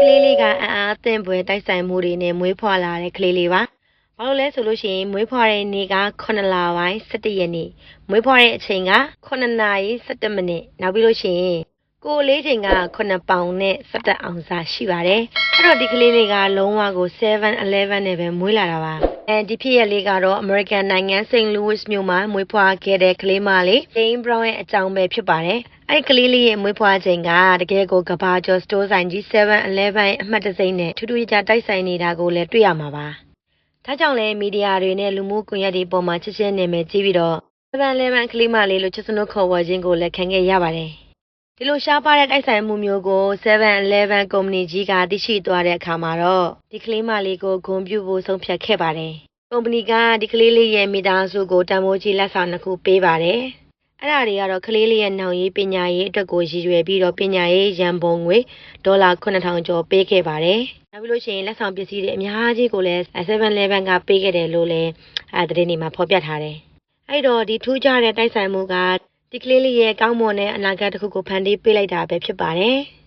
လေးလေးကအံ့အားသင့်ဖွယ်တိုက်ဆိုင်မှုတွေနဲ့မွေးဖွားလာတဲ့ကလေးလေးပါ။ဘာလို့လဲဆိုလို့ရှိရင်မွေးဖွားတဲ့နေ့က9လပိုင်း17ရက်နေ့မွေးဖွားတဲ့အချိန်က9နာရီ17မိနစ်နောက်ပြီးလို့ရှိရင်ကိုလေးချိန်က9ပေါင်နဲ့17အောင်စာရှိပါတယ်။အဲ့တော့ဒီကလေးလေးကလုံးဝကို7-11နဲ့ပဲမွေးလာတာပါ။ဒီဖြစ်ရလေးကတော့ American နိုင်ငံ St. Louis မြို့မှာမွေးဖွားခဲ့တဲ့ကလေးမလေး Jane Brown ရဲ့အကြောင်းပဲဖြစ်ပါတယ်။အဲ့ကလေးလေးရဲ့မွေးဖွားချိန်ကတကယ်ကိုကဘာကျော်စတိုးဆိုင်ကြီး7-11အမှတ်တစိမ့်နဲ့ထူးထူးခြားခြားတိုက်ဆိုင်နေတာကိုလည်းတွေ့ရမှာပါ။ဒါကြောင့်လည်းမီဒီယာတွေနဲ့လူမှုကွန်ရက်တွေပေါ်မှာချစ်ချင်းနာမည်ကြီးပြီးတော့7-11ကလေးမလေးလို့ချစ်စနုခေါ်ဝေါ်ခြင်းကိုလည်းခံခဲ့ရပါတယ်။ဒီလိုရှားပါတဲ့တိုက်ဆိုင်မှုမျိုးကို7-11ကုမ္ပဏီကြီးကသိရှိသွားတဲ့အခါမှာတော့ဒီကလေးမလေးကိုဂုဏ်ပြုဖို့ဆုံးဖြတ်ခဲ့ပါတယ်။ကုမ္ပဏီကဒီကလေးလေးရဲ့မိသားစုကိုတန်ဖိုးကြီးလက်ဆောင်တစ်ခုပေးပါတယ်။အဲ့ဒါတွေကတော့ကလေးလေးရဲ့နောင်ရေးပညာရေးအတွက်ကိုရည်ရွယ်ပြီးတော့ပညာရေးရန်ပုံငွေဒေါ်လာ9000ကျော်ပေးခဲ့ပါတယ်။နောက်ပြီးလို့ရှိရင်လက်ဆောင်ပစ္စည်းတွေအများကြီးကိုလည်း7-11ကပေးခဲ့တယ်လို့လည်းသတင်းတွေမှာဖော်ပြထားတယ်။အဲ့တော့ဒီထူးခြားတဲ့တိုက်ဆိုင်မှုကဒီကလေးလေးရဲ့ကောင်းမွန်တဲ့အနာဂတ်တစ်ခုကိုဖန်တီးပေးလိုက်တာပဲဖြစ်ပါတယ်။